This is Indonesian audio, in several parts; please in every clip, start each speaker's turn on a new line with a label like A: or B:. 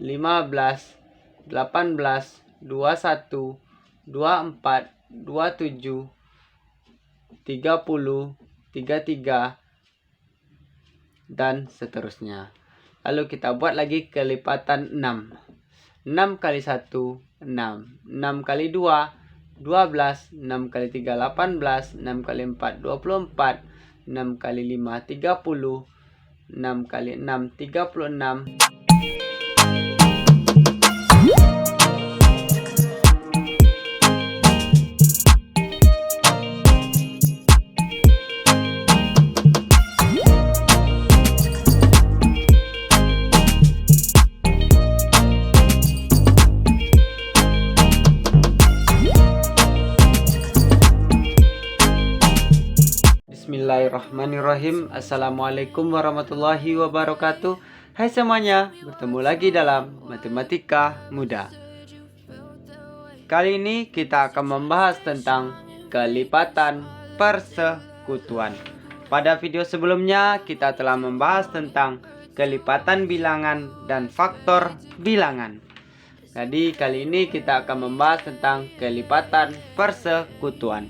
A: 15, 18, 21, 24, 27, 30, 33, dan seterusnya. Lalu kita buat lagi kelipatan 6. 6 kali 1, 6. 6 kali 2, 12. 6 kali 3, 18. 6 kali 4, 24. 6 kali 5, 30. 6 kali 6, 36. Bismillahirrahmanirrahim. Assalamualaikum warahmatullahi wabarakatuh. Hai semuanya, bertemu lagi dalam Matematika Mudah. Kali ini kita akan membahas tentang kelipatan persekutuan. Pada video sebelumnya kita telah membahas tentang kelipatan bilangan dan faktor bilangan. Jadi kali ini kita akan membahas tentang kelipatan persekutuan.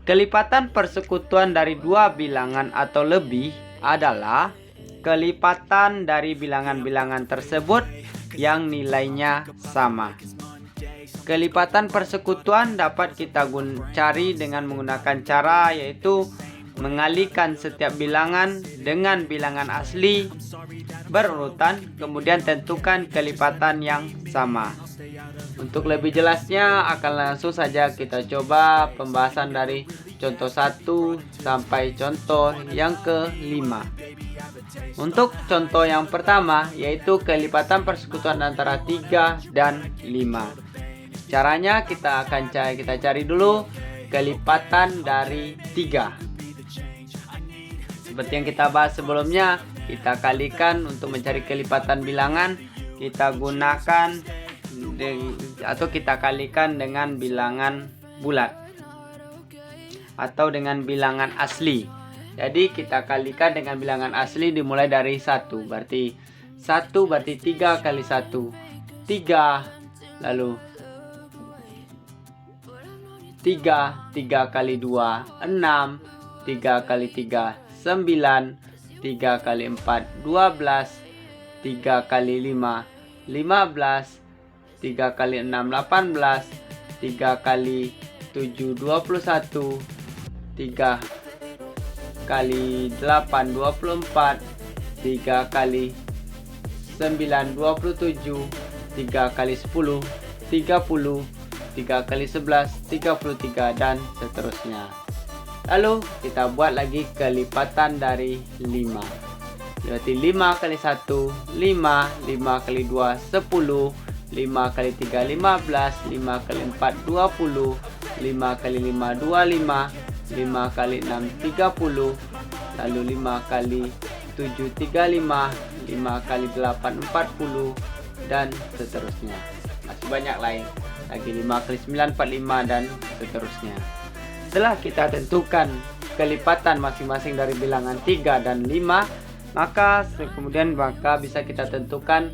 A: Kelipatan persekutuan dari dua bilangan atau lebih adalah kelipatan dari bilangan-bilangan tersebut yang nilainya sama. Kelipatan persekutuan dapat kita cari dengan menggunakan cara yaitu mengalihkan setiap bilangan dengan bilangan asli berurutan, kemudian tentukan kelipatan yang sama. Untuk lebih jelasnya akan langsung saja kita coba pembahasan dari contoh 1 sampai contoh yang ke-5. Untuk contoh yang pertama yaitu kelipatan persekutuan antara 3 dan 5. Caranya kita cari dulu kelipatan dari 3. Seperti yang kita bahas sebelumnya, kita kalikan untuk mencari kelipatan bilangan, kita gunakan atau kita kalikan dengan bilangan bulat atau dengan bilangan asli. Jadi kita kalikan dengan bilangan asli dimulai dari 1. Berarti 1 berarti 3 kali 1 3, lalu 3 kali 2 6, 3 kali 3 9, 3 kali 4 12, 3 kali 5 15, 3 kali 6 18, 3 kali 7 21, 3 kali 8 24, 3 kali 9 27, 3 kali 10 30, 3 kali 11 33, dan seterusnya. Lalu kita buat lagi kelipatan dari 5. Berarti 5 kali 1 5, 5 kali 2 10, 5 kali 3 15, 5 kali 4 20, 5 kali 5 25, 5 kali 6 30, lalu 5 kali 7 35, 5 kali 8 40, dan seterusnya. Masih banyak lain lagi, 5 kali 9 45, dan seterusnya. Setelah kita tentukan kelipatan masing-masing dari bilangan 3 dan 5, maka kemudian bisa kita tentukan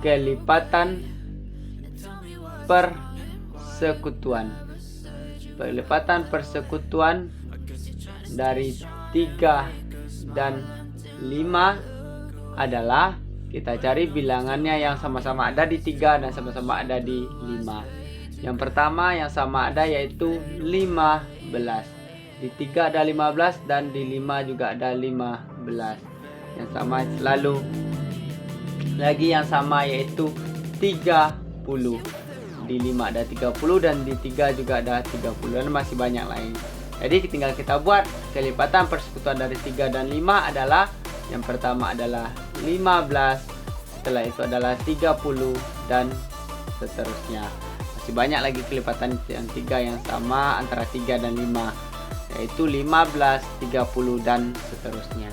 A: kelipatan persekutuan. Kelipatan persekutuan dari 3 dan 5 adalah kita cari bilangannya yang sama-sama ada di 3 dan sama-sama ada di 5. Yang pertama yang sama ada yaitu 15. Di 3 ada 15 dan di 5 juga ada 15. Yang sama lalu lagi yang sama yaitu 30. Di 5 ada 30 dan di 3 juga ada 30, dan masih banyak lain. Jadi tinggal kita buat kelipatan persekutuan dari 3 dan 5 adalah yang pertama adalah 15, setelah itu adalah 30, dan seterusnya. Masih banyak lagi kelipatan yang 3 yang sama antara 3 dan 5, yaitu 15, 30, dan seterusnya.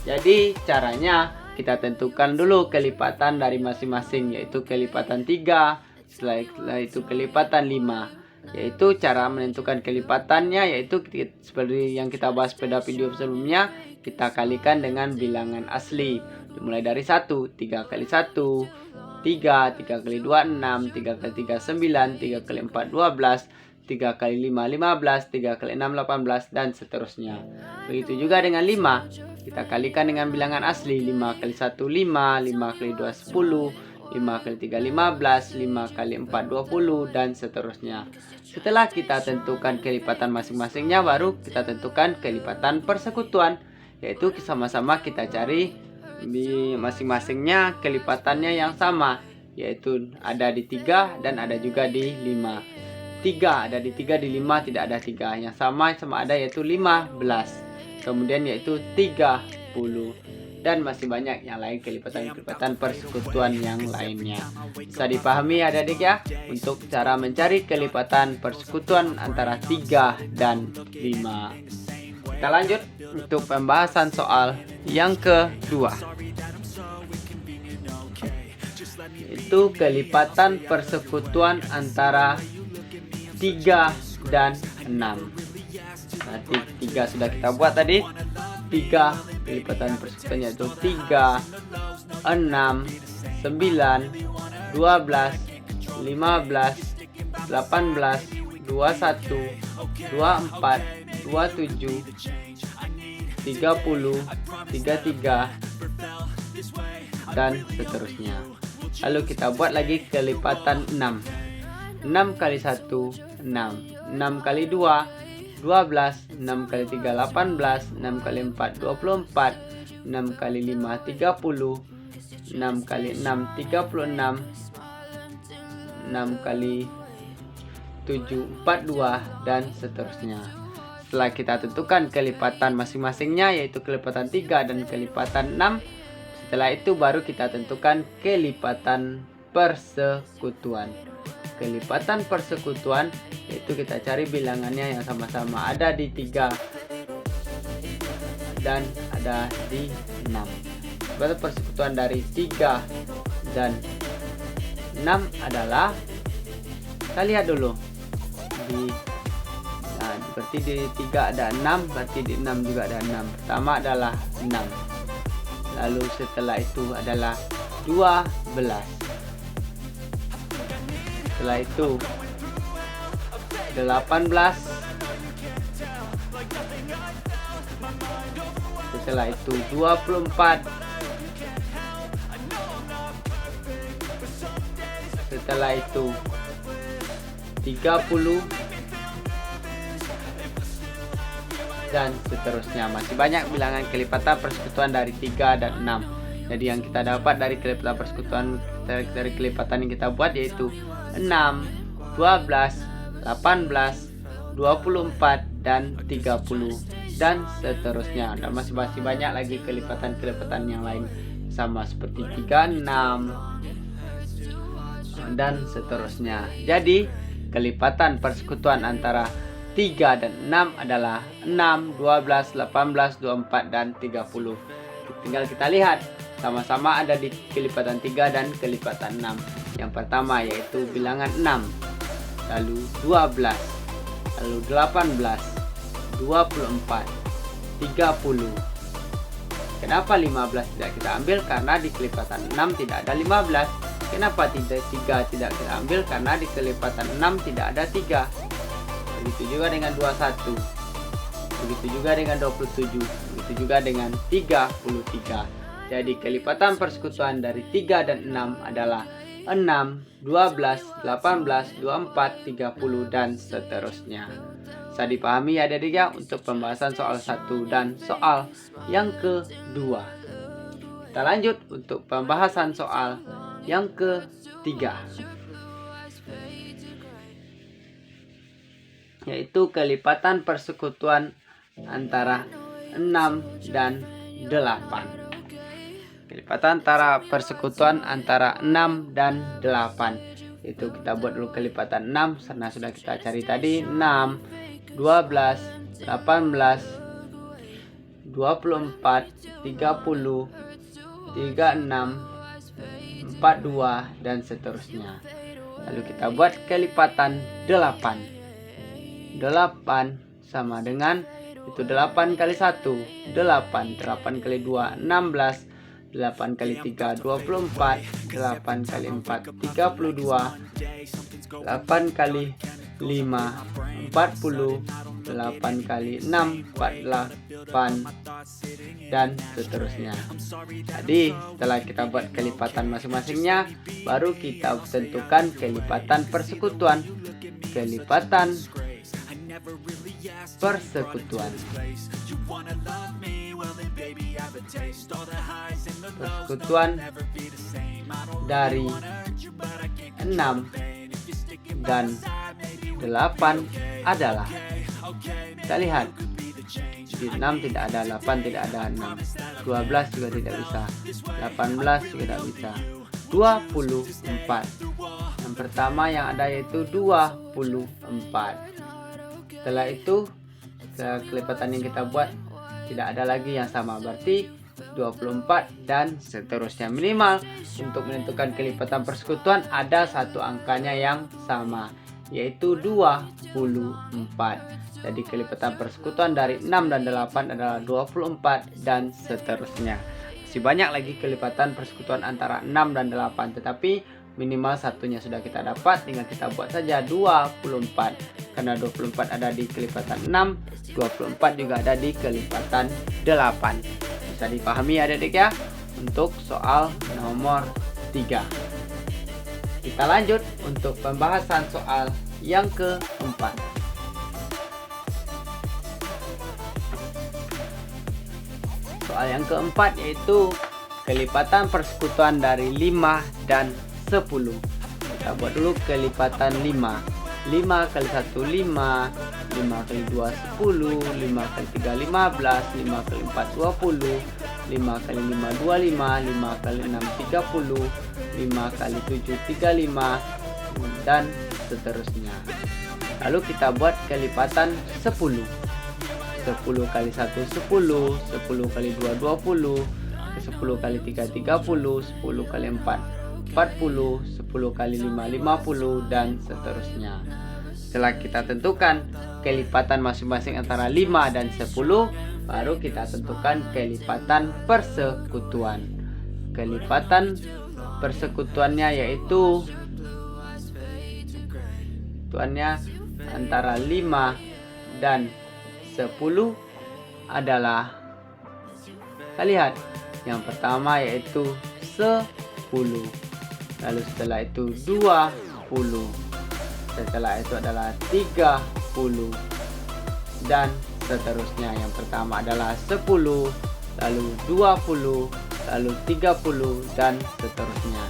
A: Jadi caranya kita tentukan dulu kelipatan dari masing-masing, yaitu kelipatan 3, setelah itu kelipatan 5. Yaitu cara menentukan kelipatannya yaitu seperti yang kita bahas pada video sebelumnya, kita kalikan dengan bilangan asli. Dimulai dari 1, 3 kali 1, 3, 3 kali 2 6, 3 kali 3 9, 3 kali 4 12, 3 kali 5 15, 3 kali 6 18, dan seterusnya. Begitu juga dengan 5. Kita kalikan dengan bilangan asli. 5 kali 1 5, 5 kali 2 10, 5 kali 3 15, 5 kali 4 20, dan seterusnya. Setelah kita tentukan kelipatan masing-masingnya, baru kita tentukan kelipatan persekutuan, yaitu sama-sama kita cari di masing-masingnya kelipatannya yang sama, yaitu ada di 3 dan ada juga di 5. 3 ada di 3, di 5 tidak ada 3. Yang sama ada yaitu 15. Kemudian yaitu 30. Dan masih banyak yang lain kelipatan-kelipatan persekutuan yang lainnya. Bisa dipahami adik-adik ya, untuk cara mencari kelipatan persekutuan antara 3 dan 5. Kita lanjut untuk pembahasan soal yang kedua, itu kelipatan persekutuan antara 3 dan 6. Nanti 3 sudah kita buat tadi. 3 kelipatan persekutuan yaitu 3, 6, 9, 12, 15, 18, 21, 24, 27, 30, 33, dan seterusnya. Lalu kita buat lagi kelipatan 6. 6 kali 1 6, 6 kali 2 12, 6 kali 3 18, 6 kali 4 24, 6 kali 5 30, 6 kali 6 36, 6 kali 7 42, dan seterusnya. Setelah kita tentukan kelipatan masing-masingnya, yaitu kelipatan 3 dan kelipatan 6, setelah itu baru kita tentukan kelipatan persekutuan. Kelipatan persekutuan yaitu kita cari bilangannya yang sama-sama ada di 3 dan ada di 6. Kelipatan persekutuan dari 3 dan 6 adalah, kita lihat dulu berarti di 3 ada 6, berarti di 6 juga ada 6. Pertama adalah 6, lalu setelah itu adalah 12, setelah itu 18, setelah itu 24, setelah itu 30, dan seterusnya. Masih banyak bilangan kelipatan persekutuan dari 3 dan 6. Jadi yang kita dapat dari kelipatan persekutuan, dari kelipatan yang kita buat, yaitu 6, 12, 18, 24, dan 30, dan seterusnya. Dan masih banyak lagi kelipatan-kelipatan yang lain sama seperti 3, 6, dan seterusnya. Jadi kelipatan persekutuan antara 3 dan 6 adalah 6, 12, 18, 24, dan 30. Tinggal kita lihat sama-sama ada di kelipatan 3 dan kelipatan 6. Yang pertama yaitu bilangan 6, lalu 12, lalu 18, 24, 30. Kenapa 15 tidak kita ambil? Karena di kelipatan 6 tidak ada 15. Kenapa 3 tidak kita ambil? Karena di kelipatan 6 tidak ada 3. Begitu juga dengan 21, begitu juga dengan 27, begitu juga dengan 33. Jadi kelipatan persekutuan dari 3 dan 6 adalah 6, 12, 18, 24, 30, dan seterusnya. Bisa dipahami ya adik-adik ya untuk pembahasan soal 1 dan soal yang kedua. Kita lanjut untuk pembahasan soal yang ketiga, yaitu kelipatan persekutuan antara 6 dan 8. Kelipatan antara persekutuan antara 6 dan 8. Itu kita buat dulu kelipatan 6 karena sudah kita cari tadi. 6, 12, 18, 24, 30, 36, 42, dan seterusnya. Lalu kita buat kelipatan 8. 8 sama dengan itu 8 kali 1 8, 8 kali 2 16, 8 kali 3 24, 8 kali 4 32, 8 kali 5 40, 8 kali 6 48, dan seterusnya. Jadi setelah kita buat kelipatan masing-masingnya, baru kita tentukan kelipatan persekutuan. Kelipatan persekutuan. Persekutuan dari 6 dan 8 adalah, kita lihat, di 6 tidak ada, 8 tidak ada, 6, 12 juga tidak bisa, 18 juga tidak bisa, 24. Yang pertama yang ada yaitu 24. Setelah itu, kelipatan yang kita buat tidak ada lagi yang sama, berarti 24 dan seterusnya. Minimal untuk menentukan kelipatan persekutuan ada satu angkanya yang sama, yaitu 24. Jadi kelipatan persekutuan dari 6 dan 8 adalah 24 dan seterusnya. Masih banyak lagi kelipatan persekutuan antara 6 dan 8, tetapi minimal satunya sudah kita dapat, tinggal kita buat saja 24. Karena 24 ada di kelipatan 6, 24 juga ada di kelipatan 8. Bisa dipahami adik-adik ya untuk soal nomor 3. Kita lanjut untuk pembahasan soal yang keempat. Soal yang keempat yaitu kelipatan persekutuan dari 5 dan 10. Kita buat dulu kelipatan 5. 5 kali 1 5, 5 kali 2 10, 5 kali 3 15, 5 kali 4 20, 5 kali 5 25, 5 kali 6 30, 5 kali 7 35, dan seterusnya. Lalu kita buat kelipatan 10. 10 kali 1 10, 10 kali 2 20, 10 kali 3 30, 10 kali 4 40, 10 kali 5 50, dan seterusnya. Setelah kita tentukan kelipatan masing-masing antara 5 dan 10, baru kita tentukan kelipatan persekutuan. Kelipatan persekutuannya yaitu antara 5 dan 10 adalah, kita lihat, yang pertama yaitu 10. Lalu setelah itu 20, setelah itu adalah 30, dan seterusnya. Yang pertama adalah 10, lalu 20, lalu 30, dan seterusnya.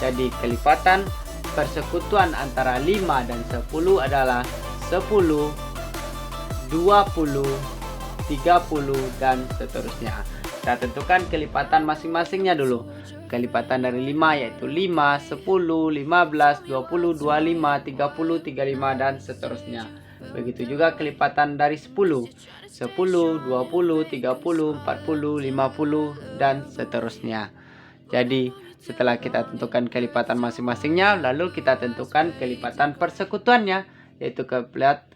A: Jadi kelipatan persekutuan antara 5 dan 10 adalah 10, 20, 30, dan seterusnya. Kita tentukan kelipatan masing-masingnya dulu. Kelipatan dari 5 yaitu 5, 10, 15, 20, 25, 30, 35, dan seterusnya. Begitu juga kelipatan dari 10, 10, 20, 30, 40, 50, dan seterusnya. Jadi setelah kita tentukan kelipatan masing-masingnya, lalu kita tentukan kelipatan persekutuannya, yaitu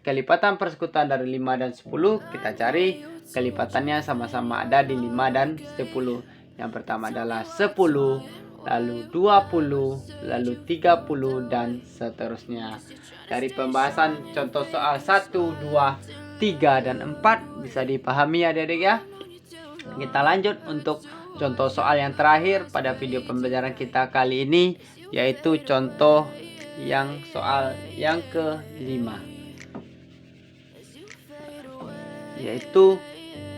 A: kelipatan persekutuan dari 5 dan 10. Kita cari kelipatannya sama-sama ada di 5 dan 10. Yang pertama adalah 10, lalu 20, lalu 30, dan seterusnya. Dari pembahasan contoh soal 1, 2, 3, dan 4 bisa dipahami adik-adik ya. Kita lanjut untuk contoh soal yang terakhir pada video pembelajaran kita kali ini, yaitu contoh yang soal yang kelima, yaitu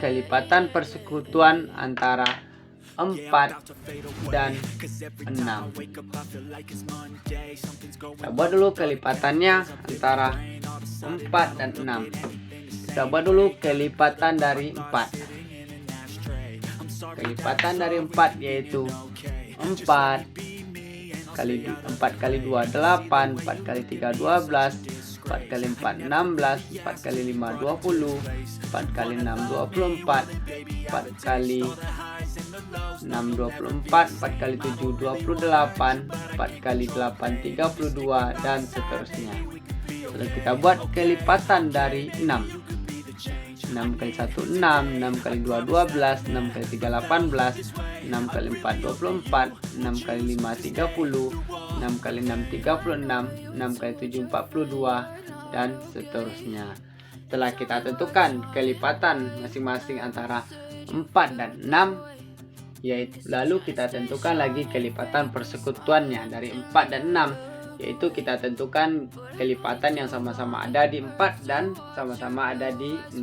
A: kelipatan persekutuan antara 4 dan 6. Kita buat dulu kelipatannya antara 4 dan 6. Kita buat dulu kelipatan dari 4. Kelipatan dari 4 yaitu 4 kali 2 8, 4 kali 3 12, 4 kali 4 16, 4 kali 5 20, 4 kali 6 24, 4 kali 6 24, 4 kali 7 28, 4 kali 8 32, dan seterusnya. Lalu kita buat kelipatan dari 6. 6 kali 1 6, 6 kali 2 12, 6 kali 3 18, 6 kali 4 24, 6 kali 5 30, 6 kali 6 36, 6 kali 7 42, dan seterusnya. Setelah kita tentukan kelipatan masing-masing antara 4 dan 6, yaitu lalu kita tentukan lagi kelipatan persekutuannya dari 4 dan 6, yaitu kita tentukan kelipatan yang sama-sama ada di 4 dan sama-sama ada di 6.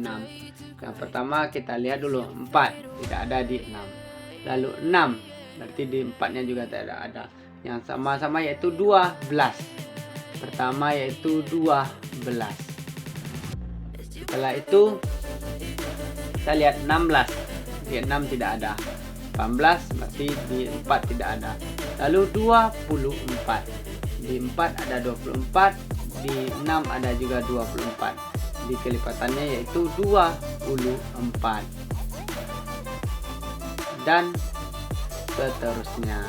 A: Yang pertama kita lihat dulu 4 tidak ada di 6. Lalu 6 berarti di 4-nya juga tidak ada. Yang sama-sama yaitu 12. Pertama yaitu 12. Setelah itu kita lihat 16. Di 6 tidak ada. 18 berarti di 4 tidak ada. Lalu 24. Di 4 ada 24, di 6 ada juga 24. Di kelipatannya yaitu 24. Dan seterusnya.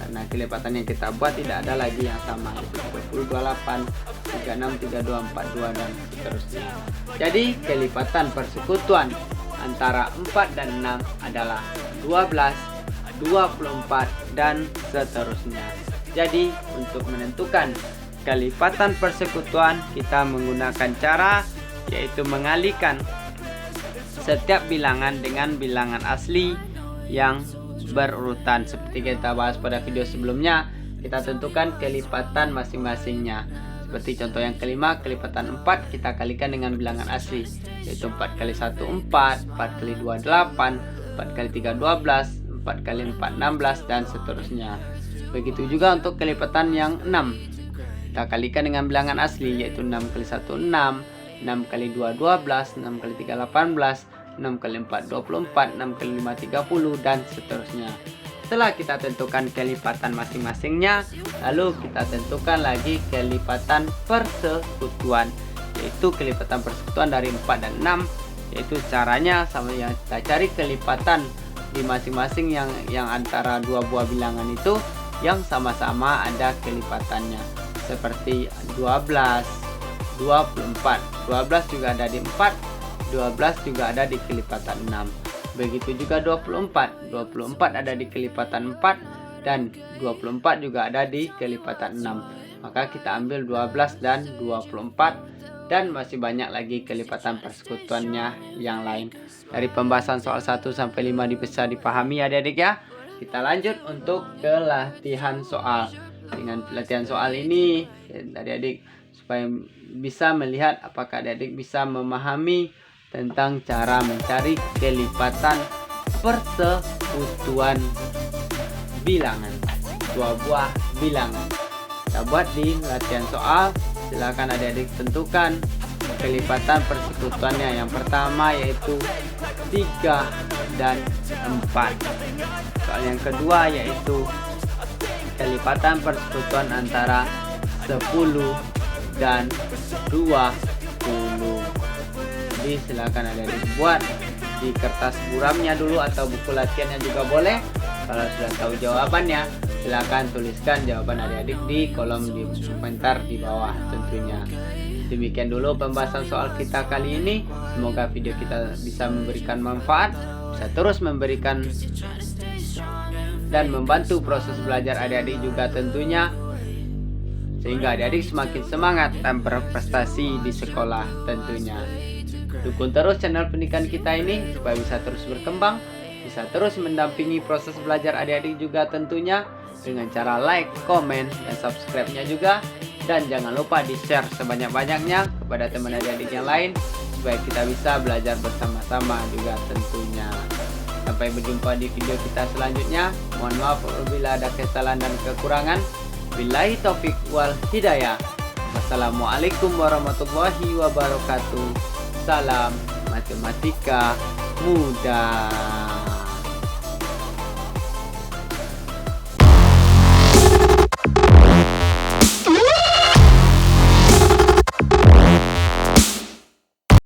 A: Karena kelipatan yang kita buat tidak ada lagi yang sama, yaitu 20, 28, 36, 32, 42, dan seterusnya. Jadi kelipatan persekutuan antara 4 dan 6 adalah 12, 24, dan seterusnya. Jadi untuk menentukan kelipatan persekutuan kita menggunakan cara yaitu mengalihkan setiap bilangan dengan bilangan asli yang berurutan. Seperti kita bahas pada video sebelumnya, kita tentukan kelipatan masing-masingnya. Seperti contoh yang kelima, kelipatan 4 kita kalikan dengan bilangan asli, yaitu 4 kali 1 4, 4 kali 2 8, 4 kali 3 12, 4 kali 4 16, dan seterusnya. Begitu juga untuk kelipatan yang 6. Kita kalikan dengan bilangan asli, yaitu 6 kali 1 6, 6 kali 2 12, 6 kali 3 18, 6 kali 4 24, 6 kali 5 30, dan seterusnya. Setelah kita tentukan kelipatan masing-masingnya, lalu kita tentukan lagi kelipatan persekutuan, yaitu kelipatan persekutuan dari 4 dan 6, yaitu caranya sama yang kita cari kelipatan di masing-masing yang antara dua buah bilangan itu yang sama-sama ada kelipatannya, seperti 12, 24. 12 juga ada di 4, 12 juga ada di kelipatan 6. Begitu juga 24. 24 ada di kelipatan 4 dan 24 juga ada di kelipatan 6. Maka kita ambil 12 dan 24, dan masih banyak lagi kelipatan persekutuannya yang lain. Dari pembahasan soal 1 sampai 5 bisa dipahami adik-adik ya. Kita lanjut untuk ke latihan soal. Dengan latihan soal ini, adik-adik supaya bisa melihat apakah adik-adik bisa memahami tentang cara mencari kelipatan persekutuan bilangan, dua buah bilangan. Kita buat di latihan soal. Silakan adik-adik tentukan kelipatan persekutuannya. Yang pertama yaitu 3 dan 4. Soal yang kedua yaitu kelipatan persekutuan antara 10 dan 20. Jadi silakan adik-adik buat di kertas buramnya dulu atau buku latihannya juga boleh. Kalau sudah tahu jawabannya, silakan tuliskan jawaban adik-adik di kolom di komentar di bawah tentunya. Demikian dulu pembahasan soal kita kali ini. Semoga video kita bisa memberikan manfaat, bisa terus memberikan dan membantu proses belajar adik-adik juga tentunya, sehingga adik-adik semakin semangat dan berprestasi di sekolah tentunya. Dukung terus channel pendidikan kita ini supaya bisa terus berkembang, bisa terus mendampingi proses belajar adik-adik juga tentunya dengan cara like, komen, dan subscribe-nya juga. Dan jangan lupa di-share sebanyak-banyaknya kepada teman adik-adik yang lain supaya kita bisa belajar bersama-sama juga tentunya. Sampai berjumpa di video kita selanjutnya. Mohon maaf apabila ada kesalahan dan kekurangan. Billahi taufik wal hidayah. Wassalamualaikum warahmatullahi wabarakatuh. Salam matematika mudah.